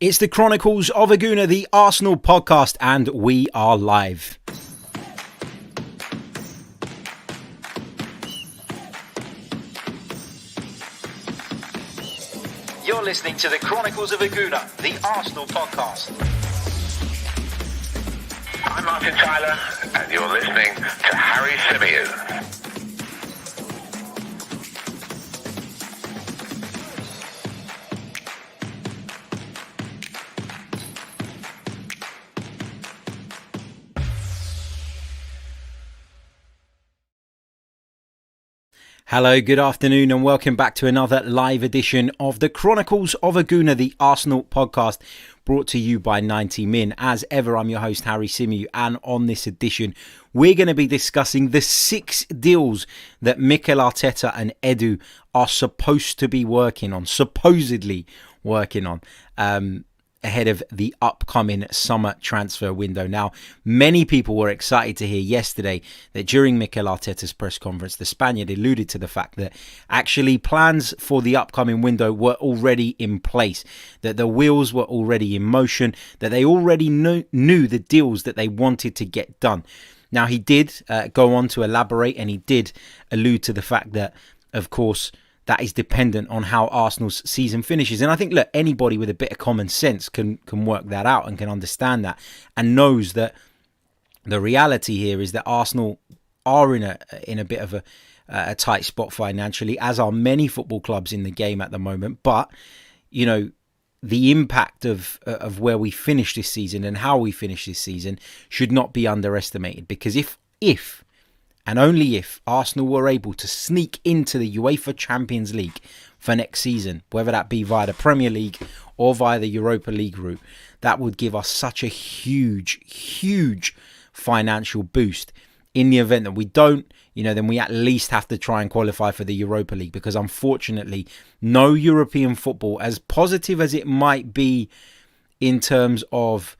It's the Chronicles of a Gooner, the Arsenal podcast, and we are live. You're listening to the Chronicles of a Gooner, the Arsenal podcast. I'm Martin Tyler, and you're listening to Harry Symeou. Hello, good afternoon, and welcome back to another live edition of the Chronicles of a Gooner, the Arsenal podcast, brought to you by 90 Min. As ever, I'm your host, Harry Symeou, and on this edition, we're going to be discussing the 6 deals that Mikel Arteta and Edu are supposedly working on, ahead of the upcoming summer transfer window. Now, many people were excited to hear yesterday that during Mikel Arteta's press conference, the Spaniard alluded to the fact that actually plans for the upcoming window were already in place, that the wheels were already in motion, that they already knew the deals that they wanted to get done. Now, he did go on to elaborate, and he did allude to the fact that, of course, that is dependent on how Arsenal's season finishes. And I think, look, anybody with a bit of common sense can work that out and can understand that and knows that the reality here is that Arsenal are in a bit of a tight spot financially, as are many football clubs in the game at the moment. But, you know, the impact of where we finish this season and how we finish this season should not be underestimated. Because if and only if Arsenal were able to sneak into the UEFA Champions League for next season, whether that be via the Premier League or via the Europa League route, that would give us such a huge financial boost. In the event that we don't, then we at least have to try and qualify for the Europa League, because unfortunately, no European football, as positive as it might be in terms of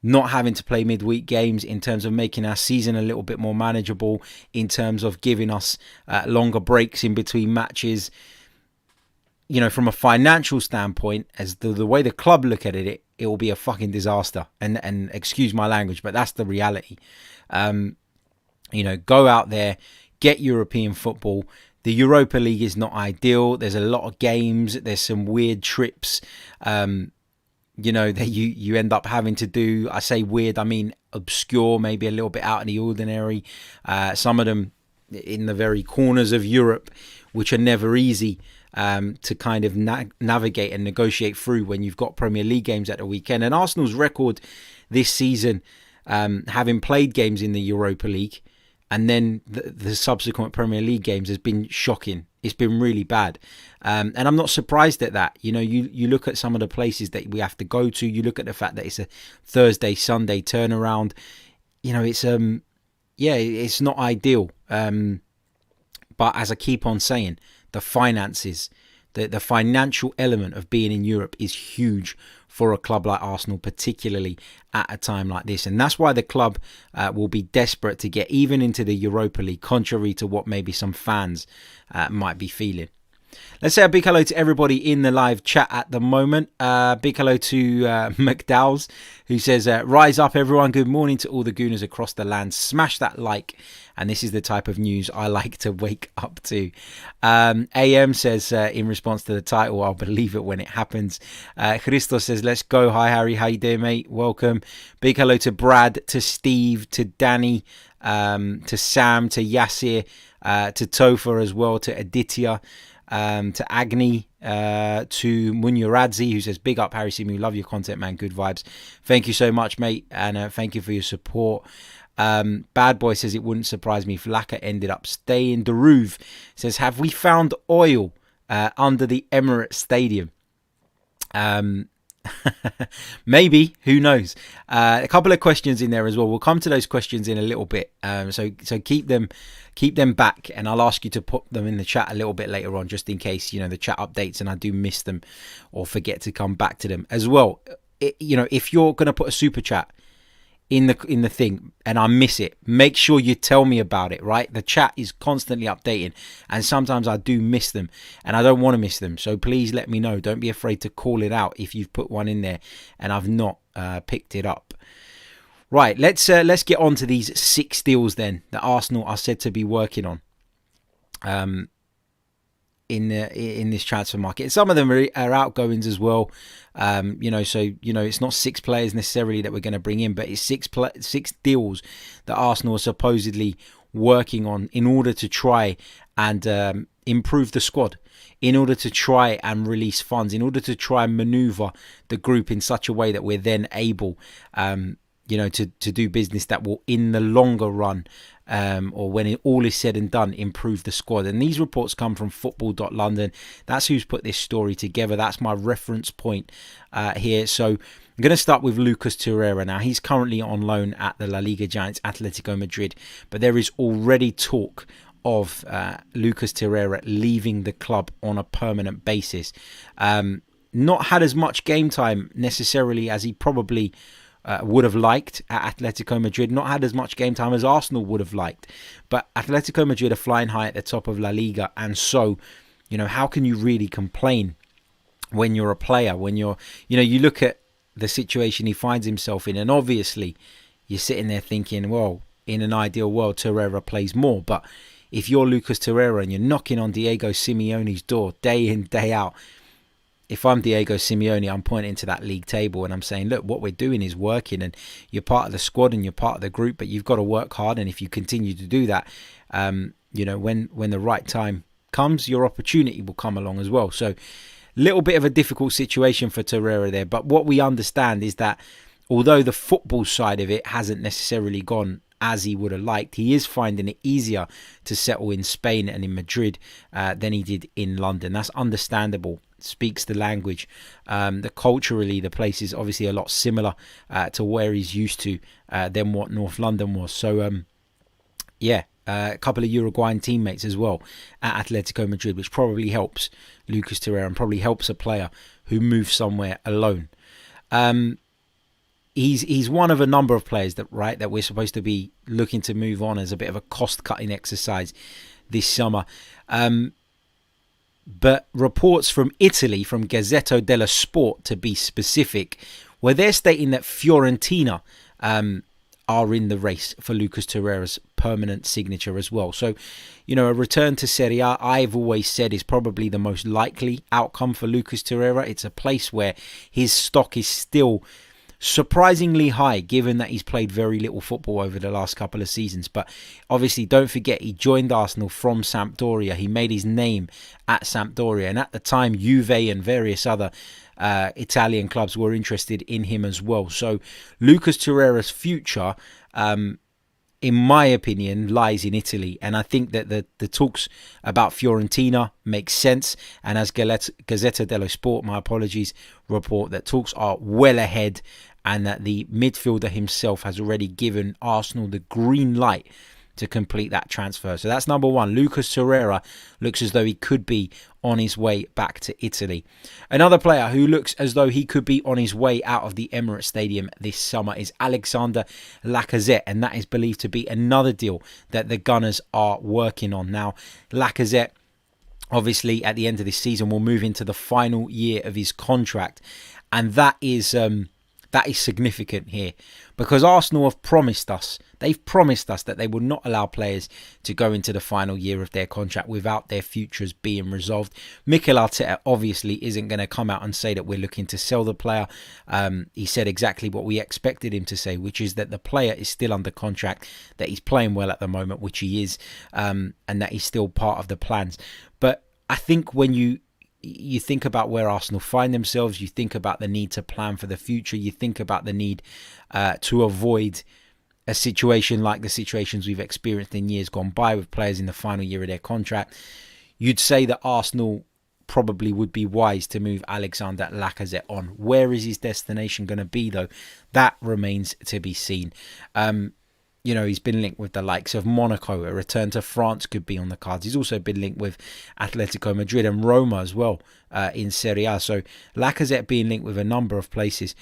not having to play midweek games, in terms of making our season a little bit more manageable, in terms of giving us longer breaks in between matches. From a financial standpoint, as the way the club look at it, it will be a fucking disaster. And excuse my language, but that's the reality. Go out there, get European football. The Europa League is not ideal. There's a lot of games. There's some weird trips. That you end up having to do. I say weird, I mean obscure, maybe a little bit out of the ordinary. Some of them in the very corners of Europe, which are never easy to kind of navigate and negotiate through when you've got Premier League games at the weekend. And Arsenal's record this season, having played games in the Europa League and then the subsequent Premier League games, has been shocking. It's been really bad. And I'm not surprised at that. You look at some of the places that we have to go to. You look at the fact that it's a Thursday, Sunday turnaround. It's not ideal. But as I keep on saying, the finances, the financial element of being in Europe is huge for a club like Arsenal, particularly at a time like this. And that's why the club will be desperate to get even into the Europa League, contrary to what maybe some fans might be feeling. Let's say a big hello to everybody in the live chat at the moment. Big hello to McDowell's, who says, rise up everyone. Good morning to all the Gooners across the land. Smash that like. And this is the type of news I like to wake up to. AM says, in response to the title, I'll believe it when it happens. Christos says, let's go. Hi, Harry. How you doing, mate? Welcome. Big hello to Brad, to Steve, to Danny, to Sam, to Yasir, to Topher as well, to Aditya, to Agni, to Munyaradzi, who says, big up, Harry Symeou. Love your content, man. Good vibes. Thank you so much, mate. And thank you for your support. Bad Boy says, it wouldn't surprise me if Lacazette ended up staying. Deruve says, have we found oil under the Emirates Stadium? Maybe, who knows? A couple of questions in there as well. We'll come to those questions in a little bit. So keep them back, and I'll ask you to put them in the chat a little bit later on, just in case the chat updates and I do miss them or forget to come back to them as well. If you're going to put a super chat, in the thing and I miss it, make sure you tell me about it, right? The chat is constantly updating and sometimes I do miss them and I don't want to miss them. So please let me know. Don't be afraid to call it out if you've put one in there and I've not picked it up. Right, let's get on to these 6 deals then that Arsenal are said to be working on in this transfer market. Some of them are outgoings as well. It's not 6 players necessarily that we're going to bring in, but it's 6 deals that Arsenal are supposedly working on in order to try and improve the squad, in order to try and release funds, in order to try and maneuver the group in such a way that we're then able to do business that will, in the longer run, or when it all is said and done, improve the squad. And these reports come from football.london. That's who's put this story together. That's my reference point here. So I'm going to start with Lucas Torreira. Now, he's currently on loan at the La Liga giants Atletico Madrid, but there is already talk of Lucas Torreira leaving the club on a permanent basis. Not had as much game time necessarily as he probably would have liked at Atletico Madrid, not had as much game time as Arsenal would have liked. But Atletico Madrid are flying high at the top of La Liga, and so, how can you really complain when you're a player, when you look at the situation he finds himself in, and obviously you're sitting there thinking, well, in an ideal world, Torreira plays more. But if you're Lucas Torreira and you're knocking on Diego Simeone's door day in, day out, if I'm Diego Simeone, I'm pointing to that league table and I'm saying, look, what we're doing is working and you're part of the squad and you're part of the group, but you've got to work hard. And if you continue to do that, when the right time comes, your opportunity will come along as well. So little bit of a difficult situation for Torreira there. But what we understand is that although the football side of it hasn't necessarily gone as he would have liked, he is finding it easier to settle in Spain and in Madrid than he did in London. That's understandable. Speaks the language. Culturally, the place is obviously a lot similar to where he's used to than what North London was. So, a couple of Uruguayan teammates as well at Atletico Madrid, which probably helps Lucas Torreira and probably helps a player who moves somewhere alone. He's one of a number of players that we're supposed to be looking to move on as a bit of a cost-cutting exercise this summer. But reports from Italy, from Gazzetta dello Sport to be specific, where they're stating that Fiorentina are in the race for Lucas Torreira's permanent signature as well. So, a return to Serie A, I've always said, is probably the most likely outcome for Lucas Torreira. It's a place where his stock is still surprisingly high, given that he's played very little football over the last couple of seasons. But obviously, don't forget, he joined Arsenal from Sampdoria. He made his name at Sampdoria, and at the time, Juve and various other Italian clubs were interested in him as well. So Lucas Torreira's future, in my opinion, lies in Italy. And I think that the talks about Fiorentina make sense. And as Gazzetta dello Sport, my apologies, report that talks are well ahead and that the midfielder himself has already given Arsenal the green light to complete that transfer. So that's number one. Lucas Torreira looks as though he could be on his way back to Italy. Another player who looks as though he could be on his way out of the Emirates Stadium this summer is Alexander Lacazette, and that is believed to be another deal that the Gunners are working on. Now, Lacazette, obviously, at the end of this season, will move into the final year of his contract, and that is significant here because Arsenal have promised us, that they will not allow players to go into the final year of their contract without their futures being resolved. Mikel Arteta obviously isn't going to come out and say that we're looking to sell the player. He said exactly what we expected him to say, which is that the player is still under contract, that he's playing well at the moment, which he is, and that he's still part of the plans. But I think when you think about where Arsenal find themselves, you think about the need to plan for the future, you think about the need to avoid a situation like the situations we've experienced in years gone by with players in the final year of their contract, you'd say that Arsenal probably would be wise to move Alexander Lacazette on. Where is his destination going to be, though? That remains to be seen. He's been linked with the likes of Monaco. A return to France could be on the cards. He's also been linked with Atletico Madrid and Roma as well in Serie A. So Lacazette being linked with a number of places.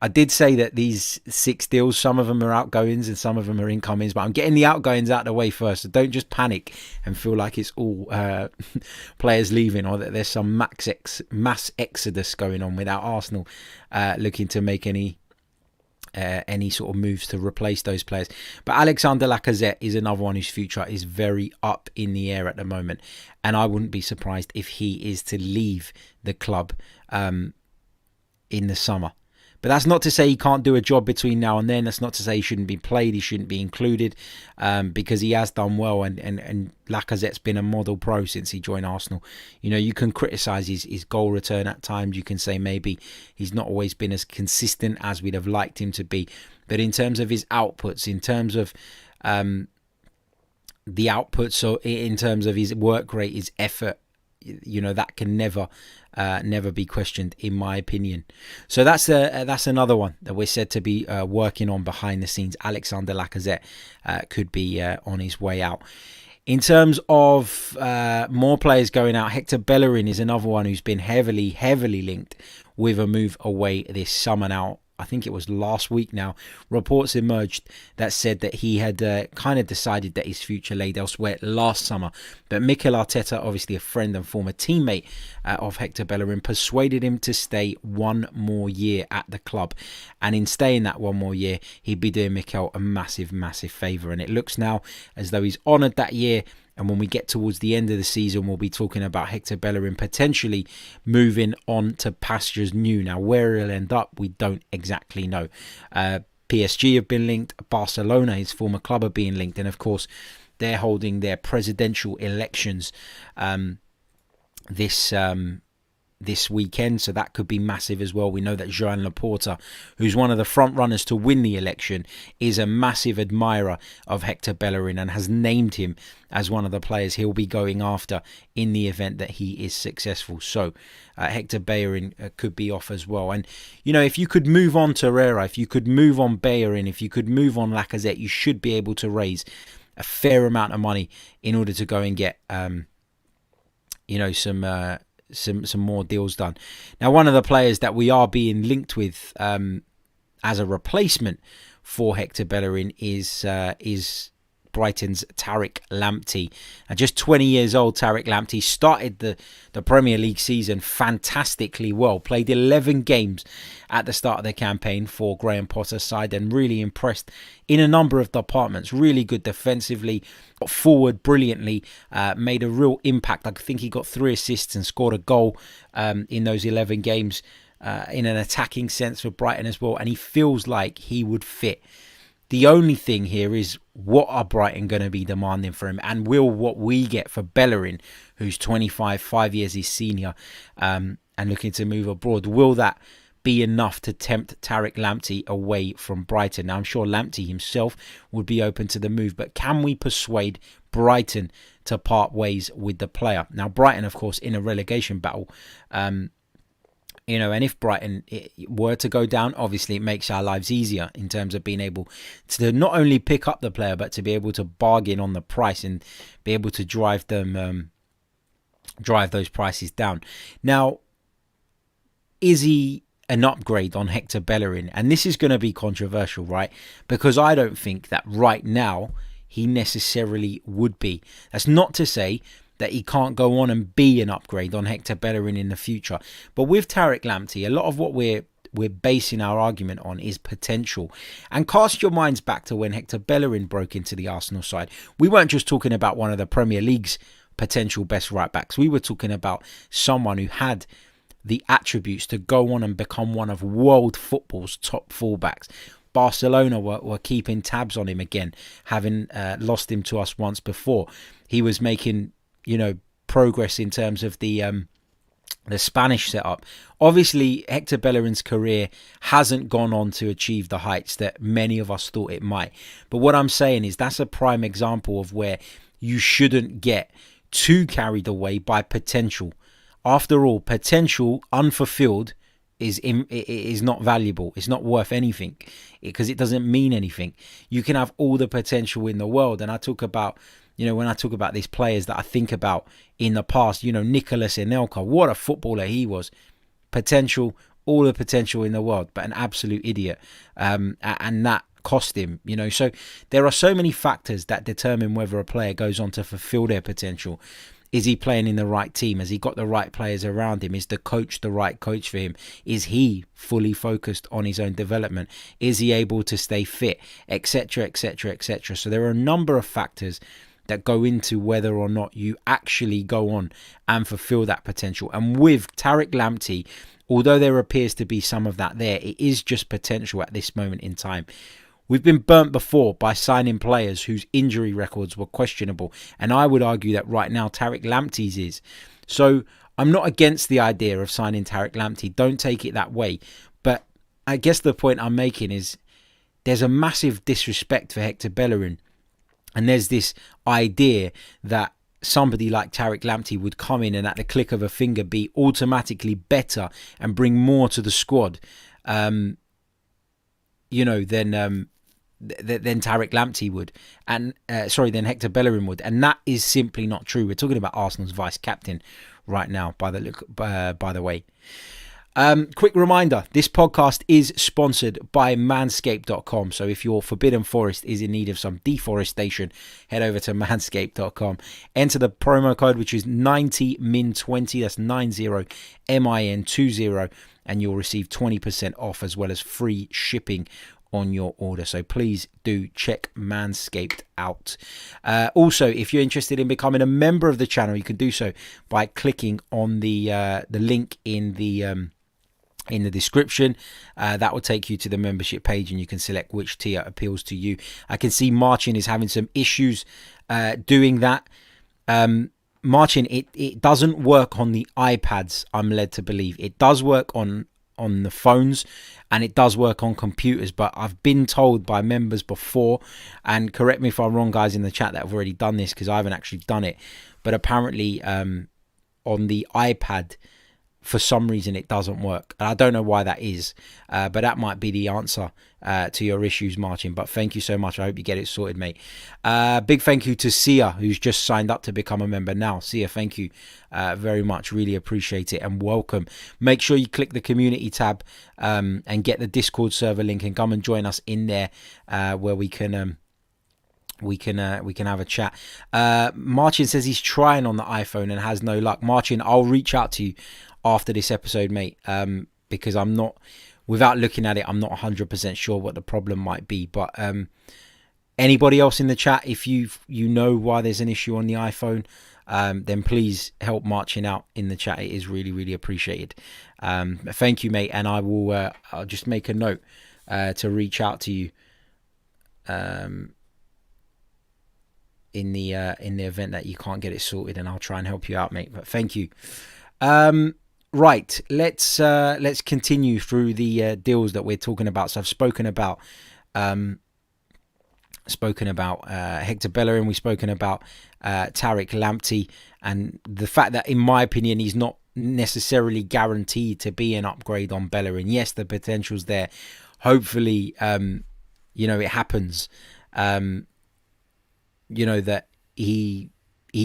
I did say that these 6 deals, some of them are outgoings and some of them are incomings, but I'm getting the outgoings out of the way first. So don't just panic and feel like it's all players leaving or that there's some mass exodus going on without Arsenal looking to make any sort of moves to replace those players. But Alexander Lacazette is another one whose future is very up in the air at the moment. And I wouldn't be surprised if he is to leave the club in the summer. But that's not to say he can't do a job between now and then. That's not to say he shouldn't be played, he shouldn't be included, because he has done well. And Lacazette's been a model pro since he joined Arsenal. You know, you can criticise his goal return at times. You can say maybe he's not always been as consistent as we'd have liked him to be. But in terms of his outputs, in terms of the outputs, so in terms of his work rate, his effort, you know, that can never be questioned, in my opinion. So that's another one that we're said to be working on behind the scenes. Alexander Lacazette could be on his way out. In terms of more players going out, Hector Bellerin is another one who's been heavily linked with a move away this summer. Now, I think it was last week now, reports emerged that said that he had kind of decided that his future laid elsewhere last summer. But Mikel Arteta, obviously a friend and former teammate of Hector Bellerin, persuaded him to stay one more year at the club. And in staying that one more year, he'd be doing Mikel a massive favour. And it looks now as though he's honoured that year. And when we get towards the end of the season, we'll be talking about Hector Bellerin potentially moving on to pastures new. Now, where he'll end up, we don't exactly know. PSG have been linked. Barcelona, his former club, are being linked. And, of course, they're holding their presidential elections this weekend, so that could be massive as well. We know that Joan Laporta, who's one of the front runners to win the election, is a massive admirer of Hector Bellerin and has named him as one of the players he'll be going after in the event that he is successful. So Hector Bellerin could be off as well. And, you know, if you could move on Torreira, if you could move on Bellerin, if you could move on Lacazette, you should be able to raise a fair amount of money in order to go and get, some more deals done. Now, one of the players that we are being linked with as a replacement for Hector Bellerin is Brighton's Tarik Lampty. Just 20 years old, Tarik Lampty started the Premier League season fantastically well. Played 11 games at the start of the campaign for Graham Potter's side and really impressed in a number of departments. Really good defensively, got forward brilliantly, made a real impact. I think he got 3 assists and scored a goal in those 11 games in an attacking sense for Brighton as well. And he feels like he would fit. The only thing here is, what are Brighton going to be demanding for him? And will what we get for Bellerin, who's 25, 5 years his senior, and looking to move abroad, will that be enough to tempt Tarik Lamptey away from Brighton? Now, I'm sure Lamptey himself would be open to the move, but can we persuade Brighton to part ways with the player? Now, Brighton, of course, in a relegation battle, and if Brighton were to go down, obviously it makes our lives easier in terms of being able to not only pick up the player, but to be able to bargain on the price and be able to drive those prices down. Now, is he an upgrade on Hector Bellerin? And this is going to be controversial, right? Because I don't think that right now he necessarily would be. That's not to say that he can't go on and be an upgrade on Hector Bellerin in the future. But with Tarik Lamptey, a lot of what we're basing our argument on is potential. And cast your minds back to when Hector Bellerin broke into the Arsenal side. We weren't just talking about one of the Premier League's potential best right-backs. We were talking about someone who had the attributes to go on and become one of world football's top fullbacks. Barcelona were keeping tabs on him again, having lost him to us once before. He was making progress in terms of the Spanish setup. Obviously, Hector Bellerin's career hasn't gone on to achieve the heights that many of us thought it might. But what I'm saying is that's a prime example of where you shouldn't get too carried away by potential. After all, potential unfulfilled is not valuable. It's not worth anything because it doesn't mean anything. You can have all the potential in the world. And I talk about, when I talk about these players that I think about in the past, Nicolas Anelka, what a footballer he was. Potential all the potential in the world, but an absolute idiot. And that cost him, So there are so many factors that determine whether a player goes on to fulfill their potential. Is he playing in the right team? Has he got the right players around him? Is the coach the right coach for him? Is he fully focused on his own development? Is he able to stay fit? Etc, etc, etc. So there are a number of factors that go into whether or not you actually go on and fulfill that potential. And with Tarik Lamptey, although there appears to be some of that there, it is just potential at this moment in time. We've been burnt before by signing players whose injury records were questionable. And I would argue that right now Tarik Lamptey's is. So I'm not against the idea of signing Tarik Lamptey. Don't take it that way. But I guess the point I'm making is there's a massive disrespect for Hector Bellerin. And there's this idea that somebody like Tarik Lamptey would come in and at the click of a finger be automatically better and bring more to the squad, than Tarik Lamptey would, and than Hector Bellerin would, and that is simply not true. We're talking about Arsenal's vice captain right now, by the way. Quick reminder, this podcast is sponsored by manscaped.com. So if your forbidden forest is in need of some deforestation, head over to manscaped.com. Enter the promo code, which is 90min20. That's 90min20, and you'll receive 20% off as well as free shipping on your order. So please do check Manscaped out. Also, if you're interested in becoming a member of the channel, you can do so by clicking on the link in the description. That will take you to the membership page and you can select which tier appeals to you. I can see Marcin is having some issues doing that. Marcin, it doesn't work on the iPads, I'm led to believe. It does work on the phones and it does work on computers, but I've been told by members before, and correct me if I'm wrong, guys, in the chat that have already done this, because I haven't actually done it, but apparently on the iPad, for some reason it doesn't work, and I don't know why that is, but that might be the answer to your issues, Martin. But thank you so much. I hope you get it sorted, mate. Big thank you to Sia, who's just signed up to become a member now. Sia, thank you very much. Really appreciate it, and welcome. Make sure you click the community tab and get the Discord server link and come and join us in there, where we can have a chat. Martin says he's trying on the iPhone and has no luck. Martin, I'll reach out to you after this episode, mate, because I'm not, without looking at it, I'm not 100% sure what the problem might be. But anybody else in the chat, if you know why there's an issue on the iPhone, then please help Martin out in the chat. It is really, really appreciated. Thank you, mate, and I will I'll just make a note to reach out to you in the event that you can't get it sorted, and I'll try and help you out, mate. But thank you. Right, let's continue through the deals that we're talking about. So I've spoken about Hector Bellerin. We've spoken about Tarik Lamptey, and the fact that, in my opinion, he's not necessarily guaranteed to be an upgrade on Bellerin. Yes, the potential's there. Hopefully, it happens. That he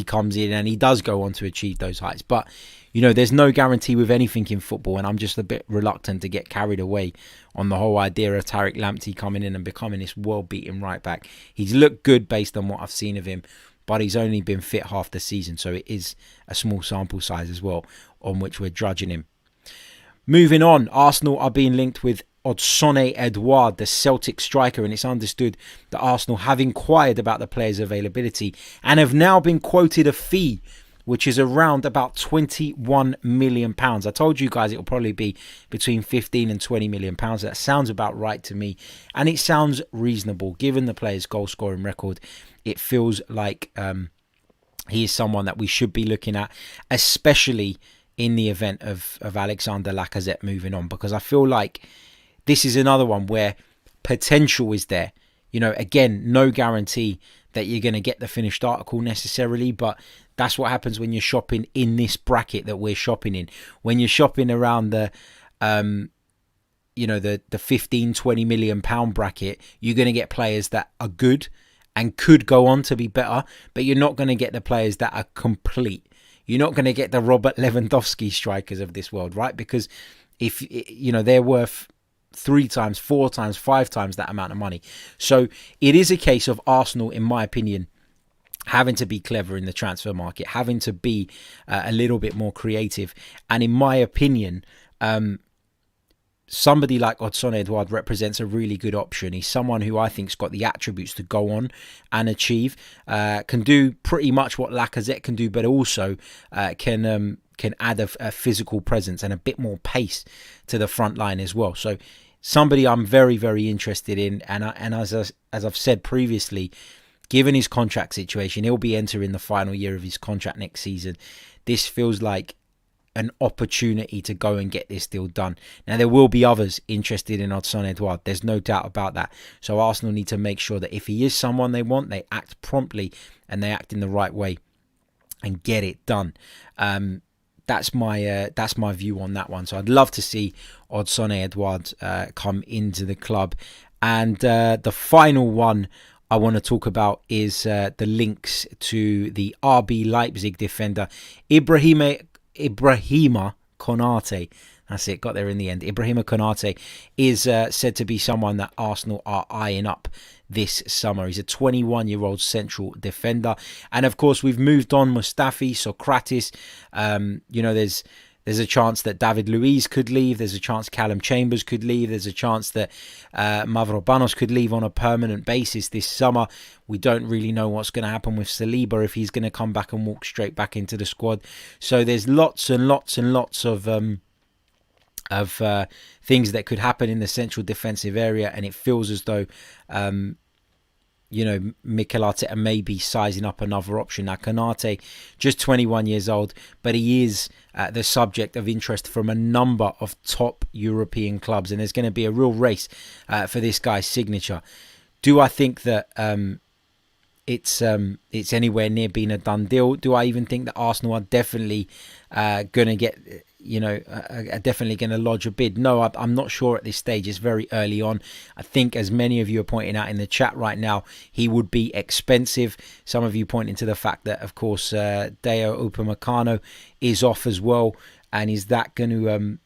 comes in and he does go on to achieve those heights. But, there's no guarantee with anything in football, and I'm just a bit reluctant to get carried away on the whole idea of Tarik Lamptey coming in and becoming this world-beating right-back. He's looked good based on what I've seen of him, but he's only been fit half the season, so it is a small sample size as well on which we're judging him. Moving on, Arsenal are being linked with Odsonne Edouard, the Celtic striker, and it's understood that Arsenal have inquired about the player's availability and have now been quoted a fee which is around about £21 million. I told you guys it'll probably be between 15 and 20 million pounds. That sounds about right to me, and it sounds reasonable given the player's goal scoring record. It feels like he is someone that we should be looking at, especially in the event of Alexander Lacazette moving on, because I feel like this is another one where potential is there. Again, no guarantee that you're going to get the finished article necessarily, but that's what happens when you're shopping in this bracket that we're shopping in. When you're shopping around the 15-20 million pound bracket, you're going to get players that are good and could go on to be better, but you're not going to get the players that are complete. You're not going to get the Robert Lewandowski strikers of this world, right? Because if they're worth 3 times, 4 times, 5 times that amount of money. So it is a case of Arsenal, in my opinion, having to be clever in the transfer market, having to be a little bit more creative. And in my opinion, somebody like Odsonne Edouard represents a really good option. He's someone who I think's got the attributes to go on and achieve, can do pretty much what Lacazette can do, but also can add a physical presence and a bit more pace to the front line as well. So somebody I'm very, very interested in. And as I've said previously, given his contract situation, he'll be entering the final year of his contract next season. This feels like an opportunity to go and get this deal done. Now, there will be others interested in Odsonne Edouard. There's no doubt about that. So Arsenal need to make sure that if he is someone they want, they act promptly and they act in the right way and get it done. That's my view on that one. So I'd love to see Odsonne Edouard come into the club. And the final one I want to talk about is the links to the RB Leipzig defender Ibrahima Konate. That's it, got there in the end. Ibrahima Konate is said to be someone that Arsenal are eyeing up this summer. He's a 21-year-old central defender. And of course, we've moved on Mustafi, Socrates. There's a chance that David Luiz could leave. There's a chance Callum Chambers could leave. There's a chance that Mavropanos could leave on a permanent basis this summer. We don't really know what's going to happen with Saliba, if he's going to come back and walk straight back into the squad. So there's lots and lots and lots of things that could happen in the central defensive area, and it feels as though Mikel Arteta may be sizing up another option. Now, Konate, just 21 years old, but he is the subject of interest from a number of top European clubs, and there's going to be a real race for this guy's signature. Do I think that it's anywhere near being a done deal? Do I even think that Arsenal are definitely going to get, are definitely going to lodge a bid? No, I'm not sure at this stage. It's very early on. I think, as many of you are pointing out in the chat right now, he would be expensive. Some of you pointing to the fact that, of course, Deo Upamecano is off as well. And is that going to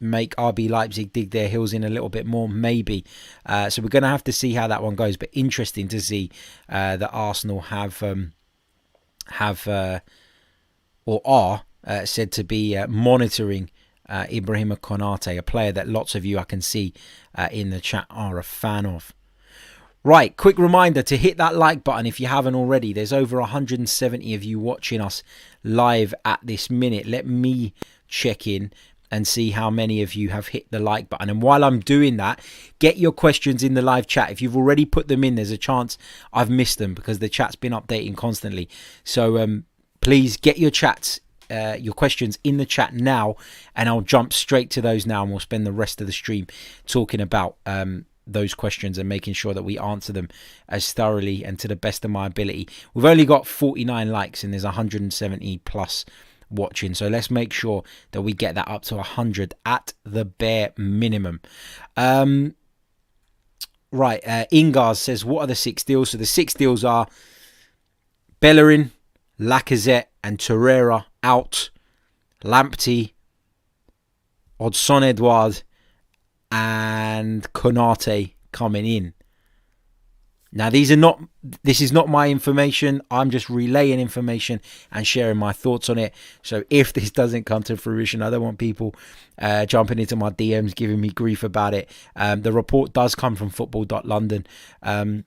make RB Leipzig dig their heels in a little bit more? Maybe. So we're going to have to see how that one goes. But interesting to see that Arsenal have or are said to be monitoring Ibrahima Konate, a player that lots of you, I can see in the chat, are a fan of. Right, quick reminder to hit that like button if you haven't already. There's over 170 of you watching us live at this minute. Let me check in and see how many of you have hit the like button. And while I'm doing that, get your questions in the live chat. If you've already put them in, there's a chance I've missed them because the chat's been updating constantly. So please get your chats, your questions in the chat now, and I'll jump straight to those now, and we'll spend the rest of the stream talking about those questions and making sure that we answer them as thoroughly and to the best of my ability. We've only got 49 likes and there's 170 plus watching, so let's make sure that we get that up to 100 at the bare minimum. Ingars says, what are the 6 deals? So the 6 deals are Bellerin, Lacazette and Torreira out, Lampty, Odsonne Edouard and Konate coming in. Now, this is not my information. I'm just relaying information and sharing my thoughts on it. So if this doesn't come to fruition, I don't want people jumping into my DMs giving me grief about it. The report does come from football.london. And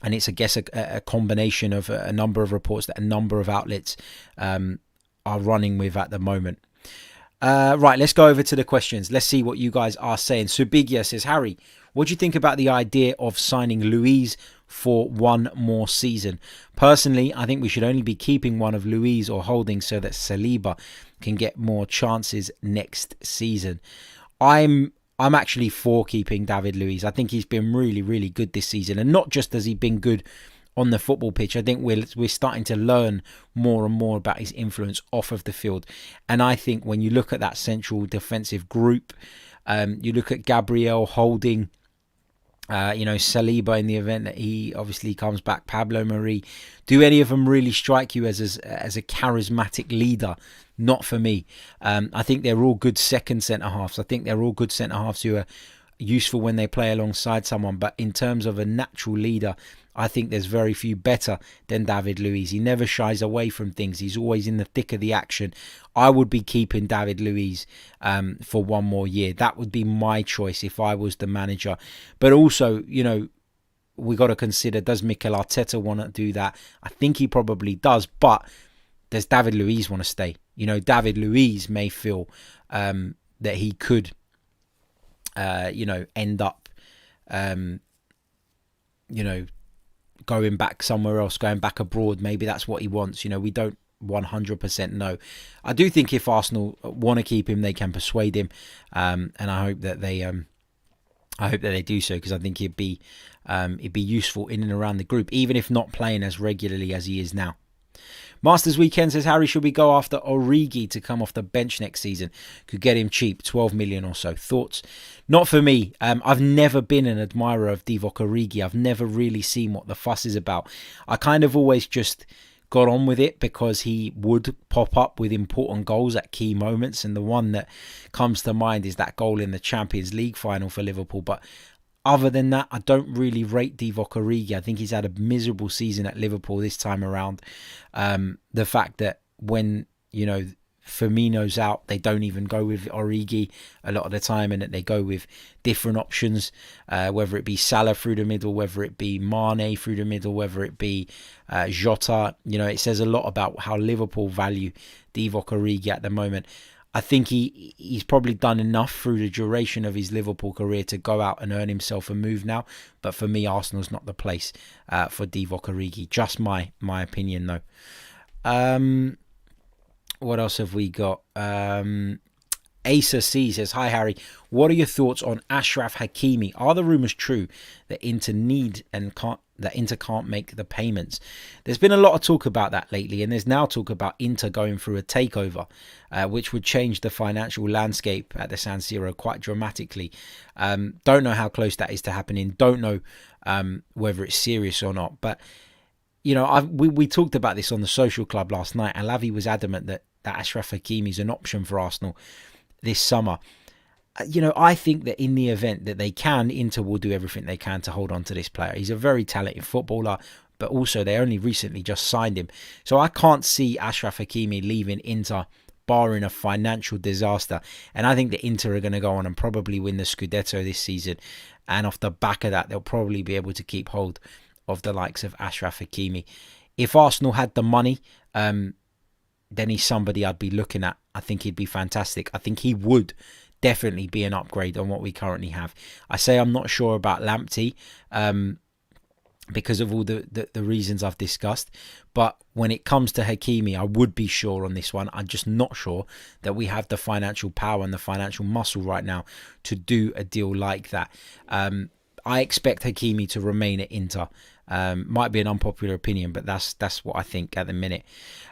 it's, I guess, a combination of a number of reports that a number of outlets are running with at the moment. Right, let's go over to the questions. Let's see what you guys are saying. Subigia says, Harry, what do you think about the idea of signing Luiz for one more season? Personally, I think we should only be keeping one of Luiz or holding so that Saliba can get more chances next season. I'm actually for keeping David Luiz. I think he's been really, really good this season. And not just has he been good on the football pitch, I think we're starting to learn more and more about his influence off of the field. And I think when you look at that central defensive group, you look at Gabriel holding, Saliba in the event that he obviously comes back, Pablo Mari, do any of them really strike you as a charismatic leader Not for me. I think they're all good second centre-halves. I think they're all good centre-halves who are useful when they play alongside someone. But in terms of a natural leader, I think there's very few better than David Luiz. He never shies away from things. He's always in the thick of the action. I would be keeping David Luiz for one more year. That would be my choice if I was the manager. But also, we got to consider, does Mikel Arteta want to do that? I think he probably does. But does David Luiz want to stay? David Luiz may feel that he could, end up, going back somewhere else, going back abroad. Maybe that's what he wants. We don't 100% know. I do think if Arsenal want to keep him, they can persuade him, and I hope that they do so, because I think it'd be useful in and around the group, even if not playing as regularly as he is now. Masters Weekend says, Harry, should we go after Origi to come off the bench next season? Could get him cheap, 12 million or so. Thoughts? Not for me. I've never been an admirer of Divock Origi. I've never really seen what the fuss is about. I kind of always just got on with it because he would pop up with important goals at key moments. And the one that comes to mind is that goal in the Champions League final for Liverpool. But other than that, I don't really rate Divock Origi. I think he's had a miserable season at Liverpool this time around. The fact that when, Firmino's out, they don't even go with Origi a lot of the time, and that they go with different options, whether it be Salah through the middle, whether it be Mane through the middle, whether it be Jota. It says a lot about how Liverpool value Divock Origi at the moment. I think he's probably done enough through the duration of his Liverpool career to go out and earn himself a move now. But for me, Arsenal's not the place for Divock Origi. Just my opinion, though. What else have we got? Asa C says, hi Harry, what are your thoughts on Achraf Hakimi? Are the rumours true that Inter can't make the payments? There's been a lot of talk about that lately, and there's now talk about Inter going through a takeover, which would change the financial landscape at the San Siro quite dramatically. Don't know how close that is to happening. Don't know whether it's serious or not. But we talked about this on the Social Club last night, and Lavi was adamant that Achraf Hakimi is an option for Arsenal this summer. I think that in the event that they can, Inter will do everything they can to hold on to this player. He's a very talented footballer, but also they only recently just signed him. So I can't see Achraf Hakimi leaving Inter, barring a financial disaster. And I think the Inter are going to go on and probably win the Scudetto this season. And off the back of that, they'll probably be able to keep hold of the likes of Achraf Hakimi. If Arsenal had the money, then he's somebody I'd be looking at. I think he'd be fantastic. I think he would definitely be an upgrade on what we currently have. I say I'm not sure about Lampty because of all the reasons I've discussed. But when it comes to Hakimi, I would be sure on this one. I'm just not sure that we have the financial power and the financial muscle right now to do a deal like that. I expect Hakimi to remain at Inter. Might be an unpopular opinion, but that's what I think at the minute.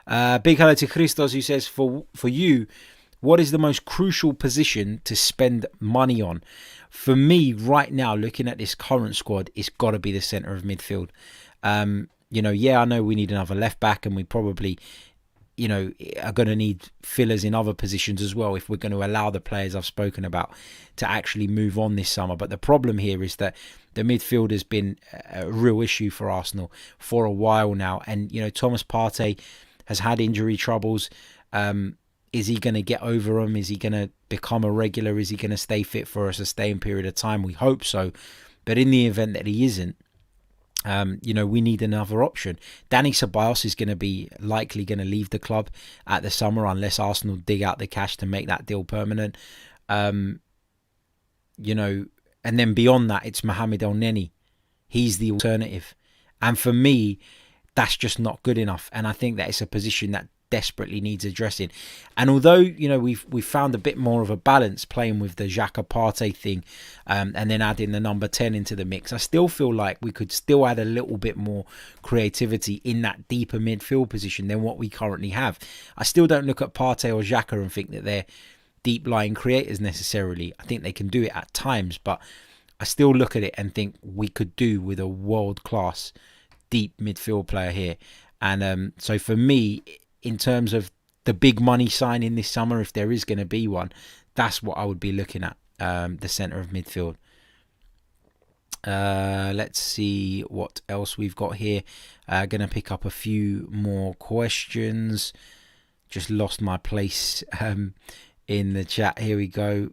Big hello to Christos, who says, for you, what is the most crucial position to spend money on? For me, right now, looking at this current squad, it's got to be the centre of midfield. I know we need another left back, and we probably, are going to need fillers in other positions as well if we're going to allow the players I've spoken about to actually move on this summer. But the problem here is that the midfield has been a real issue for Arsenal for a while now. And, Thomas Partey has had injury troubles. Is he going to get over them? Is he going to become a regular? Is he going to stay fit for a sustained period of time? We hope so. But in the event that he isn't, we need another option. Dani Ceballos is likely going to leave the club at the summer unless Arsenal dig out the cash to make that deal permanent. And then beyond that, it's Mohamed Elneny. He's the alternative. And for me, that's just not good enough. And I think that it's a position that desperately needs addressing. And although, we've found a bit more of a balance playing with the Xhaka Partey thing, and then adding the number 10 into the mix, I still feel like we could still add a little bit more creativity in that deeper midfield position than what we currently have. I still don't look at Partey or Xhaka and think that they're deep lying creators necessarily. I think they can do it at times, but I still look at it and think we could do with a world-class deep midfield player here. And so for me, in terms of the big money signing this summer, if there is going to be one, that's what I would be looking at, the centre of midfield. Let's see what else we've got here. Going to pick up a few more questions. Just lost my place in the chat. Here we go.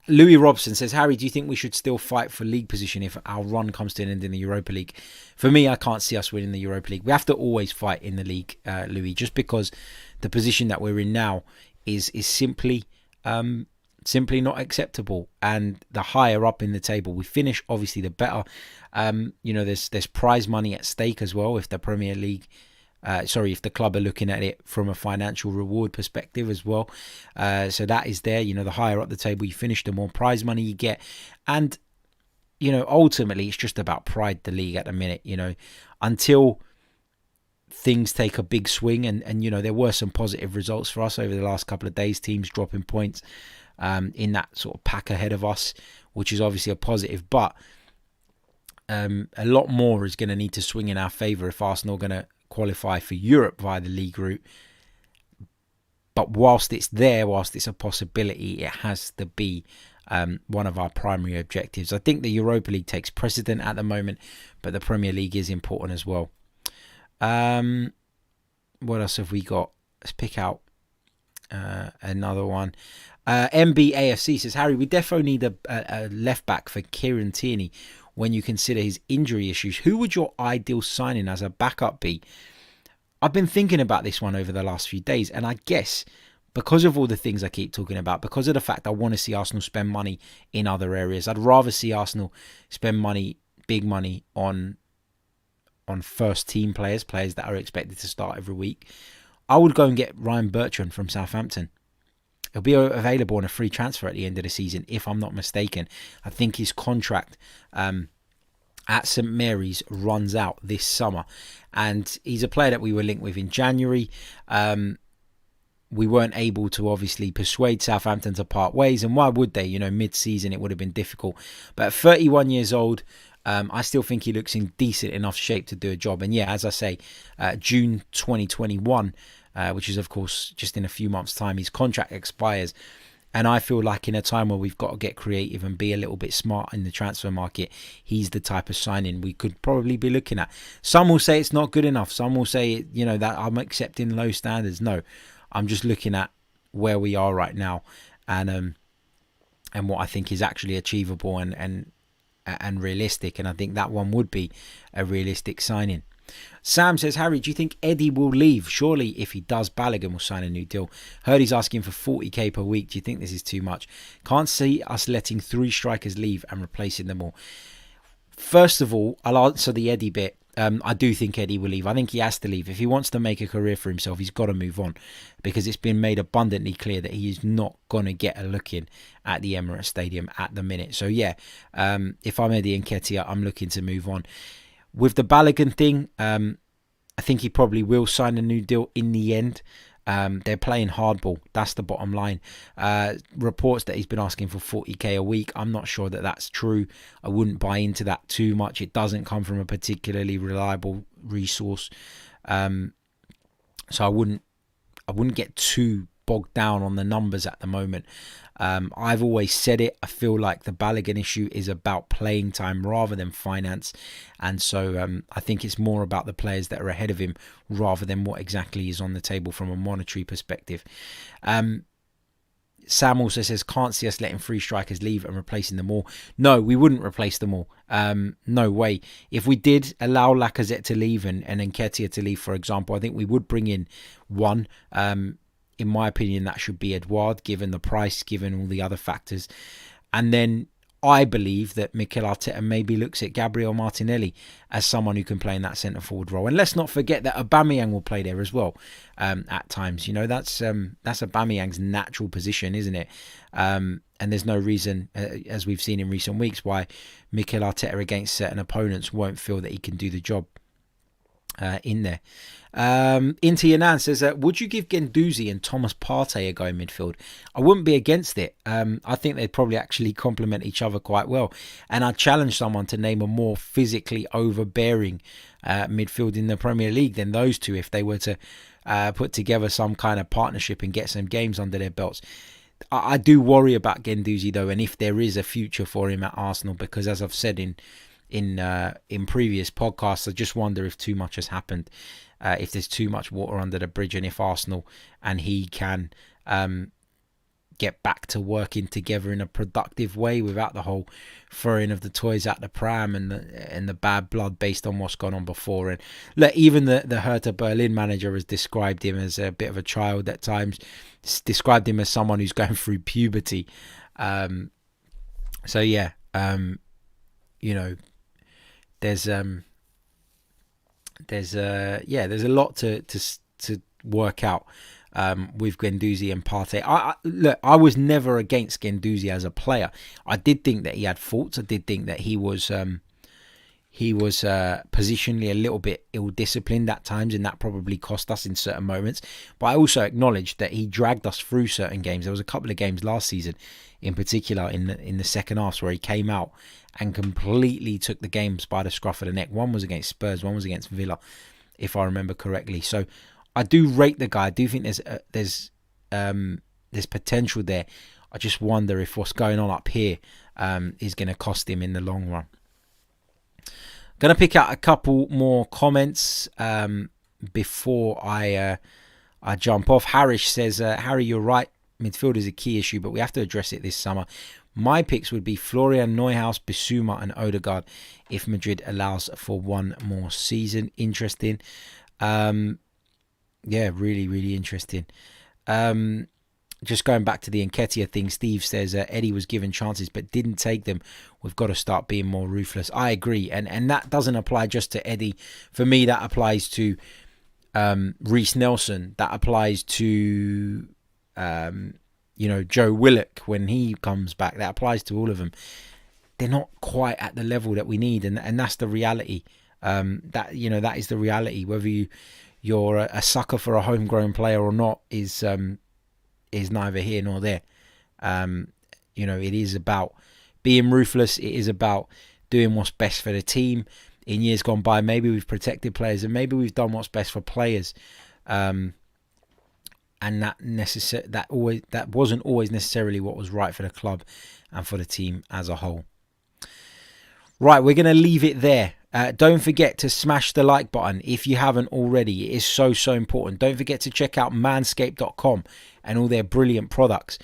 Louis Robson says, Harry, do you think we should still fight for league position if our run comes to an end in the Europa League? For me, I can't see us winning the Europa League. We have to always fight in the league, Louis, just because the position that we're in now is simply not acceptable. And the higher up in the table we finish, obviously the better. There's prize money at stake as well if the Premier League, if the club are looking at it from a financial reward perspective as well. So that is there. The higher up the table you finish, the more prize money you get. And, ultimately it's just about pride, the league at the minute, until things take a big swing. And there were some positive results for us over the last couple of days, teams dropping points in that sort of pack ahead of us, which is obviously a positive. But a lot more is going to need to swing in our favour if Arsenal are going to qualify for Europe via the league route. But whilst it's there, whilst it's a possibility, it has to be one of our primary objectives. I think the Europa League takes precedent at the moment, but the Premier League is important as well. What else have we got? Let's pick out another one. MBAFC says, Harry, we defo need a left back for Kieran Tierney. When you consider his injury issues, who would your ideal signing as a backup be? I've been thinking about this one over the last few days, and I guess because of all the things I keep talking about, because of the fact I want to see Arsenal spend money in other areas, I'd rather see Arsenal spend money, big money on first team players that are expected to start every week. I would go and get Ryan Bertrand from Southampton. He'll be available on a free transfer at the end of the season, if I'm not mistaken. I think his contract at St Mary's runs out this summer. And he's a player that we were linked with in January. We weren't able to obviously persuade Southampton to part ways. And why would they? Mid-season it would have been difficult. But at 31 years old, I still think he looks in decent enough shape to do a job. And yeah, as I say, June 2021... which is, of course, just in a few months' time, his contract expires. And I feel like in a time where we've got to get creative and be a little bit smart in the transfer market, he's the type of signing we could probably be looking at. Some will say it's not good enough. Some will say, that I'm accepting low standards. No, I'm just looking at where we are right now and what I think is actually achievable and realistic. And I think that one would be a realistic signing. Sam says, Harry, do you think Eddie will leave? Surely if he does, Balogun will sign a new deal. Heard he's asking for 40k per week. Do you think this is too much? Can't see us letting 3 strikers leave and replacing them all. First of all, I'll answer the Eddie bit. I do think Eddie will leave. I think he has to leave. If he wants to make a career for himself, he's got to move on, because it's been made abundantly clear that he is not going to get a look in at the Emirates Stadium at the minute. So yeah, if I'm Eddie Nketiah, I'm looking to move on. With the Balogun thing, I think he probably will sign a new deal in the end. They're playing hardball. That's the bottom line. Reports that he's been asking for 40k a week. I'm not sure that that's true. I wouldn't buy into that too much. It doesn't come from a particularly reliable resource. So I wouldn't get too bogged down on the numbers at the moment. I've always said it. I feel like the Balogun issue is about playing time rather than finance. And so I think it's more about the players that are ahead of him rather than what exactly is on the table from a monetary perspective. Sam also says, can't see us letting 3 strikers leave and replacing them all. No, we wouldn't replace them all. No way. If we did allow Lacazette to leave and Nketiah to leave, for example, I think we would bring in one. In my opinion, that should be Edouard, given the price, given all the other factors. And then I believe that Mikel Arteta maybe looks at Gabriel Martinelli as someone who can play in that centre-forward role. And let's not forget that Aubameyang will play there as well at times. That's Aubameyang's natural position, isn't it? And there's no reason, as we've seen in recent weeks, why Mikel Arteta against certain opponents won't feel that he can do the job. in there. Into Yanan says, would you give Guendouzi and Thomas Partey a go in midfield? I wouldn't be against it. I think they'd probably actually complement each other quite well. And I'd challenge someone to name a more physically overbearing midfield in the Premier League than those two if they were to put together some kind of partnership and get some games under their belts. I do worry about Guendouzi though, and if there is a future for him at Arsenal, because as I've said in previous podcasts, I just wonder if too much has happened, if there's too much water under the bridge, and if Arsenal and he can get back to working together in a productive way without the whole throwing of the toys at the pram and the bad blood based on what's gone on before. And look, even the Hertha Berlin manager has described him as a bit of a child at times, described him as someone who's going through puberty. So yeah, you know, there's a lot to work out with Guendouzi and Partey. I was never against Guendouzi as a player. I did think that he had faults. I did think that he was positionally a little bit ill-disciplined at times, and that probably cost us in certain moments. But I also acknowledged that he dragged us through certain games. There was a couple of games last season, in particular in the second half, where he came out and completely took the games by the scruff of the neck. One was against Spurs, one was against Villa, if I remember correctly. So I do rate the guy. I do think there's potential there. I just wonder if what's going on up here is going to cost him in the long run. Going to pick out a couple more comments before I jump off. Harish says, Harry, you're right. Midfield is a key issue, but we have to address it this summer. My picks would be Florian Neuhaus, Bissouma and Odegaard if Madrid allows for one more season. Interesting. Yeah, really, really interesting. Just going back to the Nketiah thing, Steve says Eddie was given chances but didn't take them. We've got to start being more ruthless. I agree. And that doesn't apply just to Eddie. For me, that applies to Reece Nelson. That applies to Joe Willock when he comes back. That applies to all of them. They're not quite at the level that we need, and that's the reality. That is the reality. Whether you're a sucker for a homegrown player or not is neither here nor there. It is about being ruthless. It is about doing what's best for the team. In years gone by, maybe we've protected players and maybe we've done what's best for players. And that wasn't always necessarily what was right for the club and for the team as a whole. Right, we're going to leave it there. Don't forget to smash the like button if you haven't already. It is so important. Don't forget to check out manscaped.com and all their brilliant products.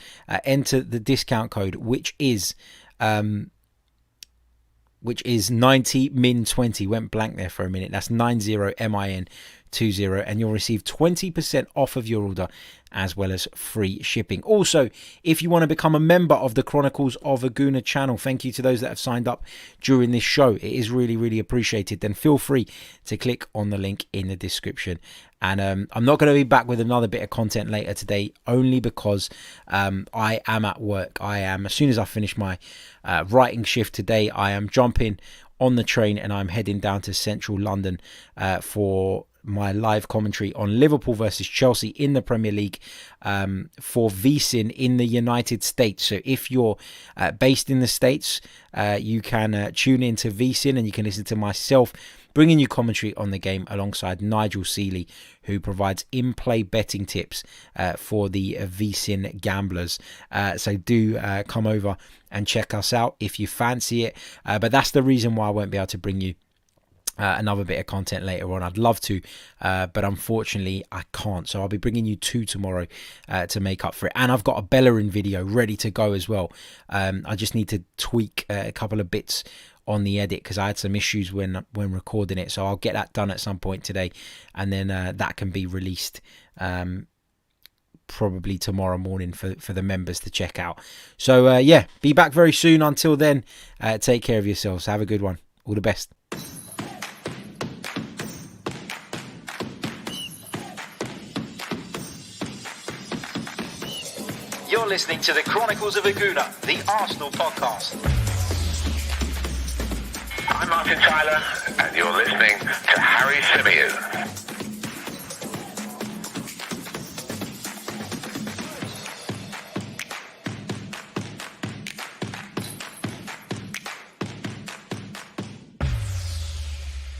Enter the discount code, which is 90min20. Went blank there for a minute. That's 90min20, and you'll receive 20% off of your order, as well as free shipping. Also, if you want to become a member of the Chronicles of a Gooner channel, thank you to those that have signed up during this show. It is really, really appreciated. Then feel free to click on the link in the description. And I'm not going to be back with another bit of content later today, only because I am at work. As soon as I finish my writing shift today, I am jumping on the train and I'm heading down to central London for my live commentary on Liverpool versus Chelsea in the Premier League for VSIN in the United States. So if you're based in the States, you can tune into VSIN and you can listen to myself bringing you commentary on the game alongside Nigel Seeley, who provides in-play betting tips for the VSIN gamblers. So do come over and check us out if you fancy it. But that's the reason why I won't be able to bring you another bit of content later on. I'd love to, but unfortunately I can't. So I'll be bringing you 2 tomorrow to make up for it. And I've got a Bellerin video ready to go as well. I just need to tweak a couple of bits on the edit because I had some issues when recording it. So I'll get that done at some point today, and then that can be released probably tomorrow morning for the members to check out. So be back very soon. Until then, take care of yourselves. Have a good one. All the best. You're listening to the Chronicles of a Gooner, the Arsenal podcast. I'm Martin Tyler, and you're listening to Harry Symeou.